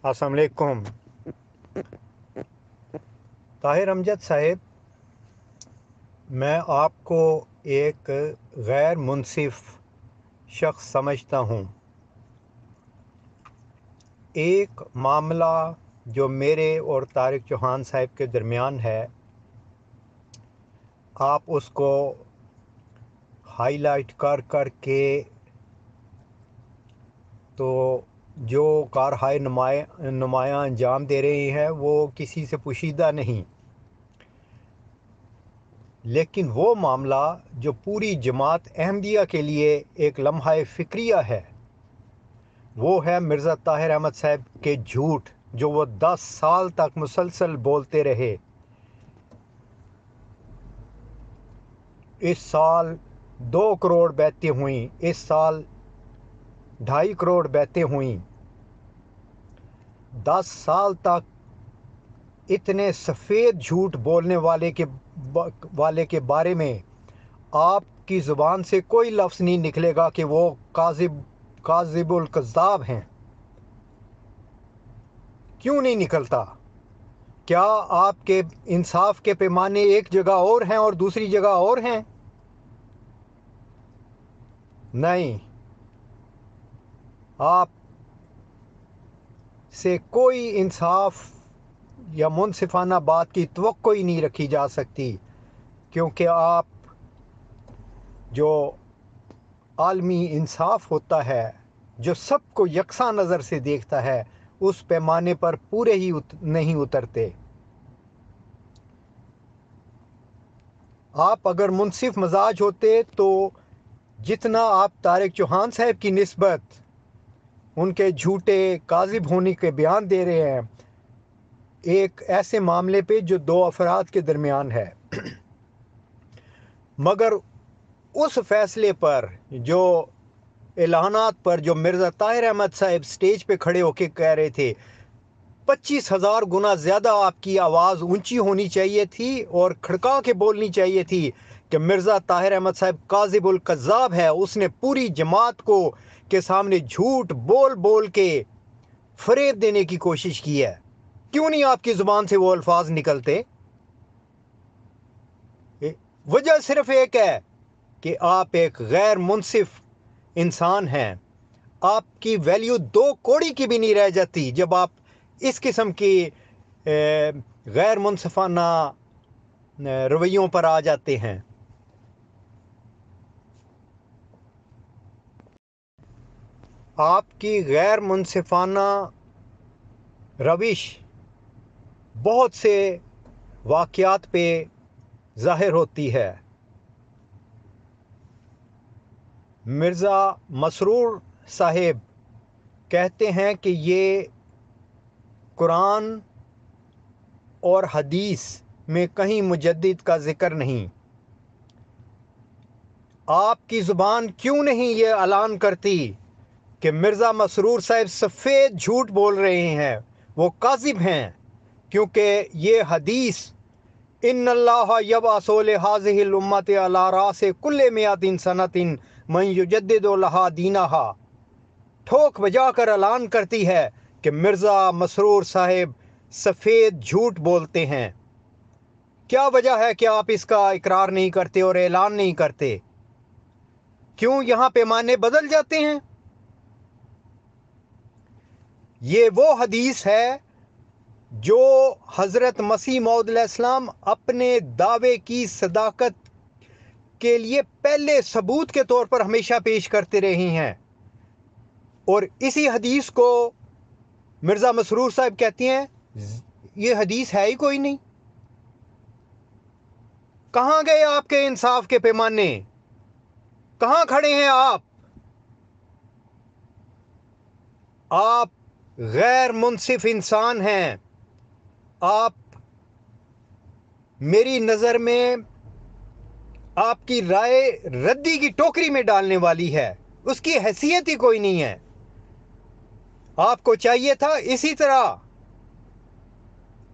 अस्सलाम वालेकुम। ताहिर अमजद साहब, मैं आपको एक गैर मुनसिफ शख्स समझता हूँ। एक मामला जो मेरे और तारिक चौहान साहब के दरमियान है, आप उसको हाईलाइट कर कर के तो जो कारहाय नुमायाँ अंजाम दे रहे हैं वो किसी से पोशीदा नहीं, लेकिन वो मामला जो पूरी जमात अहमदिया के लिए एक लम्हा फ़िक्रिया है, वो है मिर्ज़ा ताहिर अहमद साहब के झूठ जो वो 10 साल तक मुसलसल बोलते रहे। इस साल 2 करोड़ बैतें हुई, इस साल 2.5 करोड़ बैतें हुई। 10 साल तक इतने सफ़ेद झूठ बोलने वाले के बारे में आपकी ज़ुबान से कोई लफ्ज़ नहीं निकलेगा कि वो काज़िबुल कज़्ज़ाब हैं। क्यों नहीं निकलता? क्या आपके इंसाफ के पैमाने एक जगह और हैं और दूसरी जगह और हैं? नहीं, आप से कोई इंसाफ या मुनसिफाना बात की तवक्को ही नहीं रखी जा सकती, क्योंकि आप जो आलमी इंसाफ होता है, जो सबको यकसा नज़र से देखता है, उस पैमाने पर पूरे ही नहीं उतरते। आप अगर मुनसिफ मजाज होते तो जितना आप तारिक चौहान साहब की निस्बत उनके झूठे काजिब होने के बयान दे रहे हैं, एक ऐसे मामले पे जो 2 अफराद के दरमियान है, मगर उस फैसले पर जो ऐलानात पर जो मिर्ज़ा ताहिर अहमद साहब स्टेज पे खड़े होकर कह रहे थे, 25,000 गुना ज़्यादा आपकी आवाज़ ऊंची होनी चाहिए थी और खड़का के बोलनी चाहिए थी कि मिर्ज़ा ताहिर अहमद साहब काज़िबुल कज़्ज़ाब है। उसने पूरी जमात को के सामने झूठ बोल बोल के फरेब देने की कोशिश की है। क्यों नहीं आपकी ज़ुबान से वो अल्फाज निकलते? वजह सिर्फ एक है कि आप एक गैर मुनसिफ इंसान हैं। आपकी वैल्यू 2 कौड़ी की भी नहीं रह जाती जब आप इस किस्म की गैर मुनसिफाना रवैयों पर आ जाते हैं। आपकी गैर मुनसिफाना रविश बहुत से वाक़यात पे ज़ाहिर होती है। मिर्ज़ा मसरूर साहिब कहते हैं कि ये कुरान और हदीस में कहीं मुजद्दिद का ज़िक्र नहीं। आपकी ज़ुबान क्यों नहीं ये ऐलान करती कि मिर्ज़ा मसरूर साहब सफ़ेद झूठ बोल रहे हैं, वो काज़िब हैं? क्योंकि ये हदीस इन्नल्लाह यबअसु लिहाज़िहिल उम्मति अला रासि कुल्लि मिअतिन सनतिन मन युजद्दिदु लहा दीनहा ठोक बजा कर ऐलान करती है कि मिर्ज़ा मसरूर साहिब सफ़ेद झूठ बोलते हैं। क्या वजह है कि आप इसका इकरार नहीं करते और ऐलान नहीं करते? क्यों यहाँ पैमाने बदल जाते हैं? ये वो हदीस है जो हज़रत मसीह मौद अलैहिस्सलाम अपने दावे की सदाकत के लिए पहले सबूत के तौर पर हमेशा पेश करते रहे हैं, और इसी हदीस को मिर्ज़ा मसरूर साहब कहती हैं ये हदीस है ही कोई नहीं। कहाँ गए आपके इंसाफ के पैमाने? कहाँ खड़े हैं आप? आप गैर मुनसिफ इंसान हैं। आप मेरी नज़र में आपकी राय रद्दी की टोकरी में डालने वाली है, उसकी हैसियत ही कोई नहीं है। आपको चाहिए था इसी तरह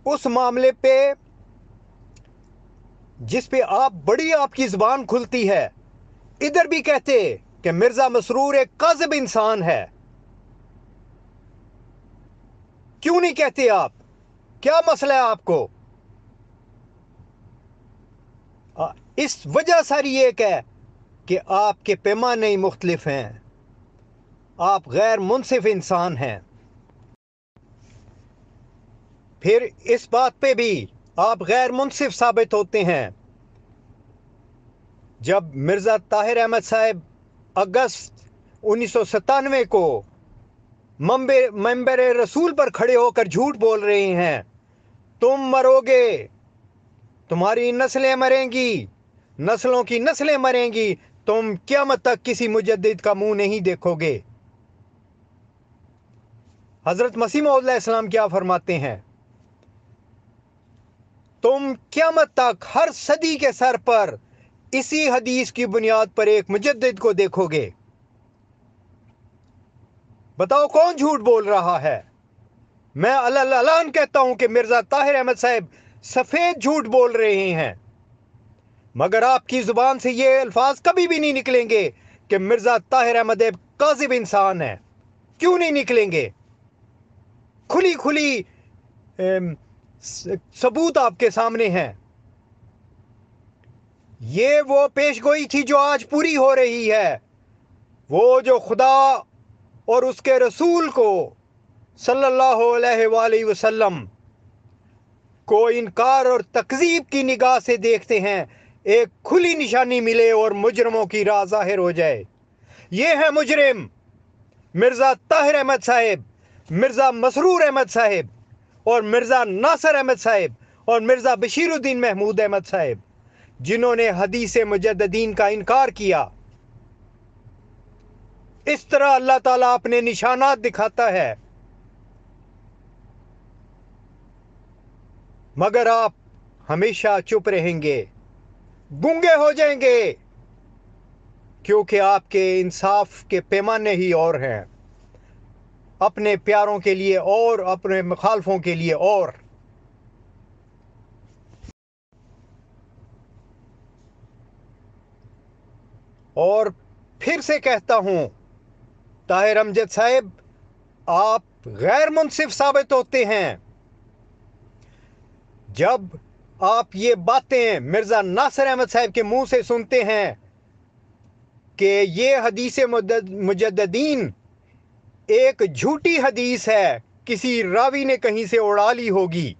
उस मामले पे जिस पे आपकी ज़ुबान खुलती है, इधर भी कहते कि मिर्ज़ा मसरूर एक काज़िब इंसान है। क्यों नहीं कहते आप? क्या मसला है आपको? इस वजह सारी एक है कि आपके पैमाने ही मुख्तलिफ हैं। आप गैर मुनसिफ इंसान हैं। फिर इस बात पे भी आप गैर मुनसिफ साबित होते हैं जब मिर्ज़ा ताहिर अहमद साहब अगस्त 1997 को मंबर रसूल पर खड़े होकर झूठ बोल रहे हैं। तुम मरोगे, तुम्हारी नस्लें मरेंगी, नस्लों की नस्लें मरेंगी, तुम क़यामत तक किसी मुजद्दिद का मुंह नहीं देखोगे। हजरत मसीह मौऊद अलैहिस्सलाम क्या फरमाते हैं? तुम क़यामत तक हर सदी के सर पर इसी हदीस की बुनियाद पर एक मुजद्दिद को देखोगे। बताओ कौन झूठ बोल रहा है? मैं अल्लाह कहता हूं कि मिर्ज़ा ताहिर अहमद साहब सफेद झूठ बोल रहे हैं, मगर आपकी जुबान से ये अल्फाज कभी भी नहीं निकलेंगे कि मिर्ज़ा ताहिर अहमद एक काज़िब इंसान है। क्यों नहीं निकलेंगे? खुली खुली सबूत आपके सामने हैं। ये वो पेशगोई थी जो आज पूरी हो रही है। वो जो खुदा और उसके रसूल को सल्लल्लाहु अलैहि वसल्लम को इनकार और तकजीब की निगाह से देखते हैं, एक खुली निशानी मिले और मुजरमों की राह जाहिर हो जाए। ये है मुजरिम मिर्ज़ा ताहिर अहमद साहब, मिर्ज़ा मसरूर अहमद साहब और मिर्ज़ा नासिर अहमद साहब और मिर्ज़ा बशीरुद्दीन महमूद अहमद साहब, जिन्होंने हदीस मुजद्दिदीन का इनकार किया। इस तरह अल्लाह ताला अपने निशानात दिखाता है, मगर आप हमेशा चुप रहेंगे, गूंगे हो जाएंगे, क्योंकि आपके इंसाफ के पैमाने ही और हैं। अपने प्यारों के लिए और अपने मुखालफों के लिए और फिर से कहता हूं, ताहिर अमजद साहब, आप गैर मुनसिफ साबित होते हैं जब आप ये बातें मिर्ज़ा नासिर अहमद साहब के मुंह से सुनते हैं कि ये हदीस मुजद्दिदीन एक झूठी हदीस है, किसी रावी ने कहीं से उड़ा ली होगी।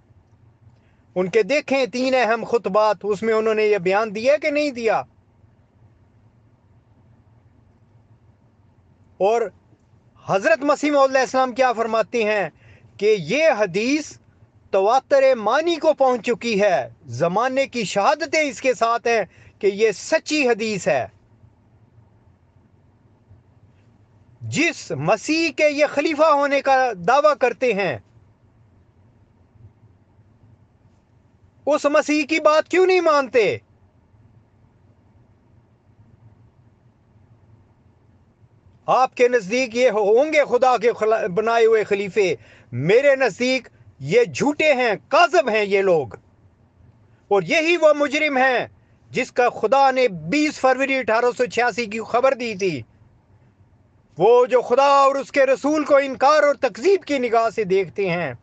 उनके देखें 3 अहम खुतबात, उसमें उन्होंने ये बयान दिया कि नहीं दिया। और हज़रत मसीह मौऊद अलैहिस्सलाम क्या फरमाते हैं कि ये हदीस तवातर मानी को पहुंच चुकी है, ज़माने की शहादतें इसके साथ हैं कि ये सच्ची हदीस है। जिस मसीह के ये खलीफा होने का दावा करते हैं, उस मसीह की बात क्यों नहीं मानते? आपके नज़दीक ये होंगे खुदा के बनाए हुए खलीफे, मेरे नज़दीक ये झूठे हैं, काज़िब हैं ये लोग। और यही वो मुजरिम हैं जिसका खुदा ने 20 फरवरी 1886 की खबर दी थी। वो जो खुदा और उसके रसूल को इनकार और तकजीब की निगाह से देखते हैं,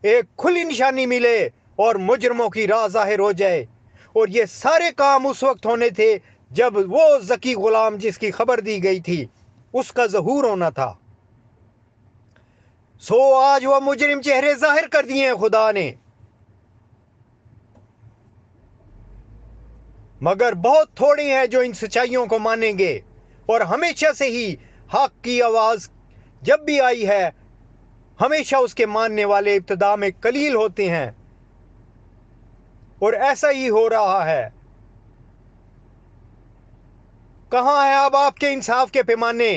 एक खुली निशानी मिले और मुजरमों की राह जाहिर हो जाए। और ये सारे काम उस वक्त होने थे जब वो ज़की गुलाम जिसकी खबर दी गई थी उसका ज़हूर होना था। सो आज वह मुजरिम चेहरे जाहिर कर दिए हैं खुदा ने, मगर बहुत थोड़े हैं जो इन सच्चाइयों को मानेंगे। और हमेशा से ही हक की आवाज़ जब भी आई है, हमेशा उसके मानने वाले इब्तिदा में कलील होते हैं, और ऐसा ही हो रहा है। कहाँ है अब आपके इंसाफ के पैमाने?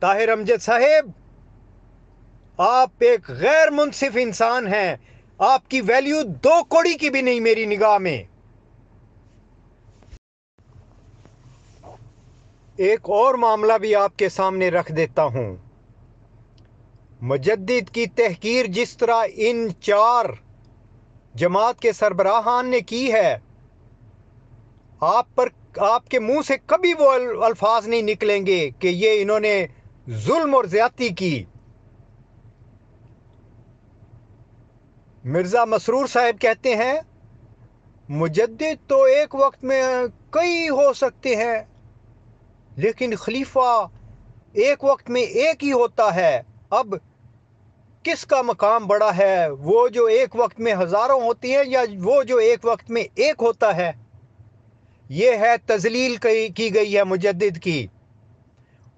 ताहिर अमजद साहेब, आप एक गैर मुनसिफ इंसान हैं। आपकी वैल्यू 2 कौड़ी की भी नहीं मेरी निगाह में। एक और मामला भी आपके सामने रख देता हूं। मुजद्दिद की तहकीर जिस तरह इन 4 जमात के सरबराहान ने की है, आपके मुंह से कभी वो अल्फाज नहीं निकलेंगे कि ये इन्होंने जुल्म और ज्यादती की। مرزا مسرور صاحب کہتے ہیں مجدد تو ایک وقت میں کئی ہو سکتے ہیں، لیکن خلیفہ ایک وقت میں ایک ہی ہوتا ہے۔ اب کس کا مقام بڑا ہے، وہ جو ایک وقت میں ہزاروں ہوتی ہیں یا وہ جو ایک وقت میں ایک ہوتا ہے؟ یہ ہے تذلیل کی گئی ہے مجدد کی،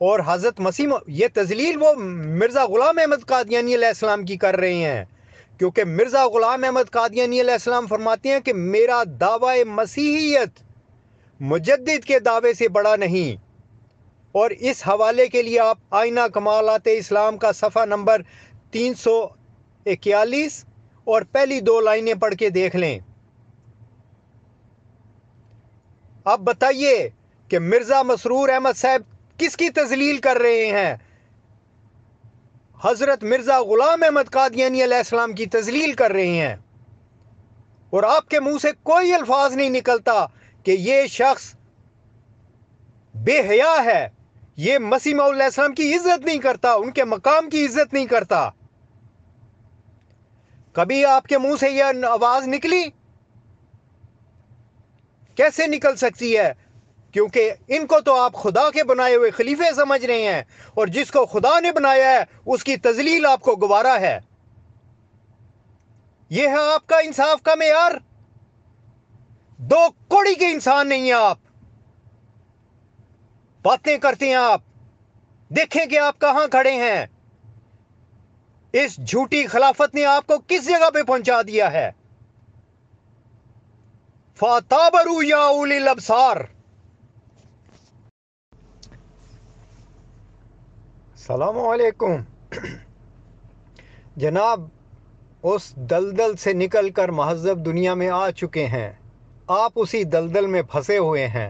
اور حضرت مسیح یہ تذلیل وہ مرزا غلام احمد قادیانی علیہ السلام کی کر رہے ہیں، کیونکہ مرزا غلام احمد قادیانی علیہ السلام فرماتے ہیں کہ میرا دعوی مسیحیت مجدد کے دعوے سے بڑا نہیں۔ اور اس حوالے کے لیے آپ آئینہ کمالات اسلام کا صفحہ نمبر 341 اور پہلی 2 لائنیں پڑھ کے دیکھ لیں۔ اب بتائیے کہ مرزا مسرور احمد صاحب کس کی تذلیل کر رہے ہیں؟ حضرت مرزا غلام احمد قادیانی علیہ السلام کی تذلیل کر رہے ہیں، اور آپ کے منہ سے کوئی الفاظ نہیں نکلتا کہ یہ شخص بے حیا ہے، یہ مسیح موعود علیہ السلام کی عزت نہیں کرتا، ان کے مقام کی عزت نہیں کرتا۔ کبھی آپ کے منہ سے یہ آواز نکلی؟ کیسے نکل سکتی ہے؟ کیونکہ ان کو تو آپ خدا کے بنائے ہوئے خلیفے سمجھ رہے ہیں، اور جس کو خدا نے بنایا ہے اس کی تذلیل آپ کو گوارا ہے۔ یہ ہے آپ کا انصاف کا معیار؟ 2 کوڑی کے انسان نہیں ہیں آپ، باتیں کرتے ہیں آپ۔ دیکھیں کہ آپ کہاں کھڑے ہیں۔ اس جھوٹی خلافت نے آپ کو کس جگہ پہ پہنچا دیا ہے؟ فَتَابَرُوا يَا أُولِي الْأَبْصَارِ۔ السلام علیکم جناب، اس دلدل سے نکل کر مہذب دنیا میں آ چکے ہیں، آپ اسی دلدل میں پھنسے ہوئے ہیں۔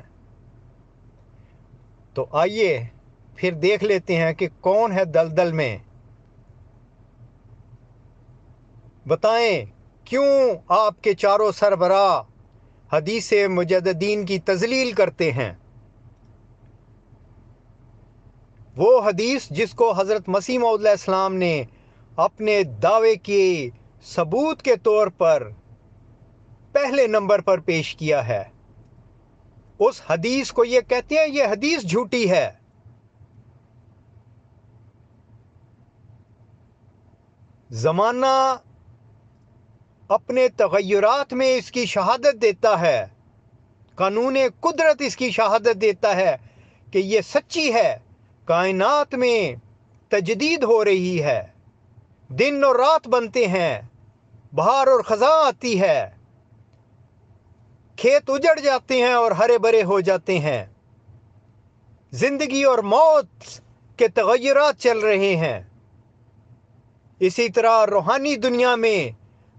تو آئیے پھر دیکھ لیتے ہیں کہ کون ہے دلدل میں۔ بتائیں کیوں آپ کے چاروں سربراہ حدیث مجددین کی تذلیل کرتے ہیں؟ وہ حدیث جس کو حضرت مسیح موعود علیہ السلام نے اپنے دعوے کے ثبوت کے طور پر پہلے نمبر پر پیش کیا ہے، اس حدیث کو یہ کہتے ہیں یہ حدیث جھوٹی ہے۔ زمانہ اپنے تغیرات میں اس کی شہادت دیتا ہے، قانون قدرت اس کی شہادت دیتا ہے کہ یہ سچی ہے۔ کائنات میں تجدید ہو رہی ہے، دن اور رات بنتے ہیں، بہار اور خزاں آتی ہے، کھیت اجڑ جاتے ہیں اور ہرے بھرے ہو جاتے ہیں، زندگی اور موت کے تغیرات چل رہے ہیں۔ اسی طرح روحانی دنیا میں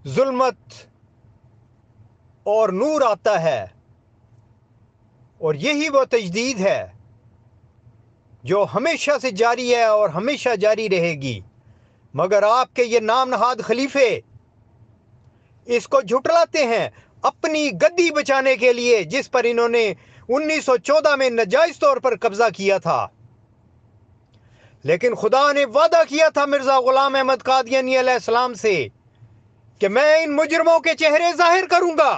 ظلمت اور نور آتا ہے، اور یہی وہ تجدید ہے جو ہمیشہ سے جاری ہے اور ہمیشہ جاری رہے گی۔ مگر آپ کے یہ نام نہاد خلیفے اس کو جھٹلاتے ہیں اپنی گدی بچانے کے لیے، جس پر انہوں نے 1914 میں ناجائز طور پر قبضہ کیا تھا۔ لیکن خدا نے وعدہ کیا تھا مرزا غلام احمد قادیانی علیہ السلام سے کہ میں ان مجرموں کے چہرے ظاہر کروں گا،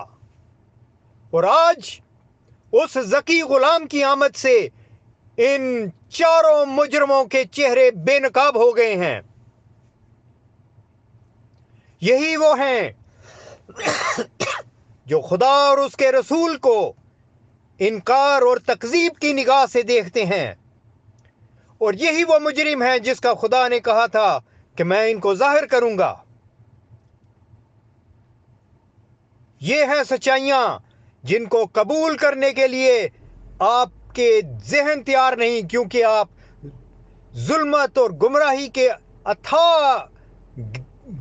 اور آج اس ذکی غلام کی آمد سے ان چاروں مجرموں کے چہرے بے نقاب ہو گئے ہیں۔ یہی وہ ہیں جو خدا اور اس کے رسول کو انکار اور تکذیب کی نگاہ سے دیکھتے ہیں، اور یہی وہ مجرم ہیں جس کا خدا نے کہا تھا کہ میں ان کو ظاہر کروں گا۔ یہ ہیں سچائیاں جن کو قبول کرنے کے لیے آپ کے ذہن تیار نہیں، کیونکہ آپ ظلمت اور گمراہی کے اتھاہ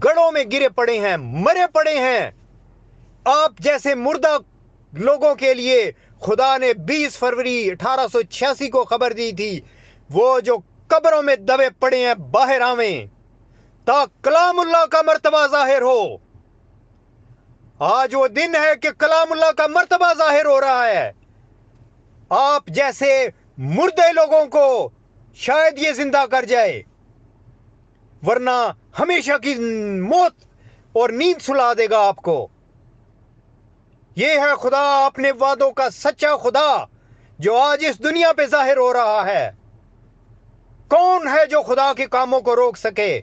گڑھوں میں گرے پڑے ہیں، مرے پڑے ہیں۔ آپ جیسے مردہ لوگوں کے لیے خدا نے 20 فروری 1886 کو خبر دی تھی، وہ جو قبروں میں دبے پڑے ہیں باہر آویں تا کلام اللہ کا مرتبہ ظاہر ہو۔ آج وہ دن ہے کہ کلام اللہ کا مرتبہ ظاہر ہو رہا ہے۔ آپ جیسے مردے لوگوں کو شاید یہ زندہ کر جائے، ورنہ ہمیشہ کی موت اور نیند سلا دے گا آپ کو۔ یہ ہے خدا، اپنے وعدوں کا سچا خدا، جو آج اس دنیا پہ ظاہر ہو رہا ہے۔ کون ہے جو خدا کے کاموں کو روک سکے؟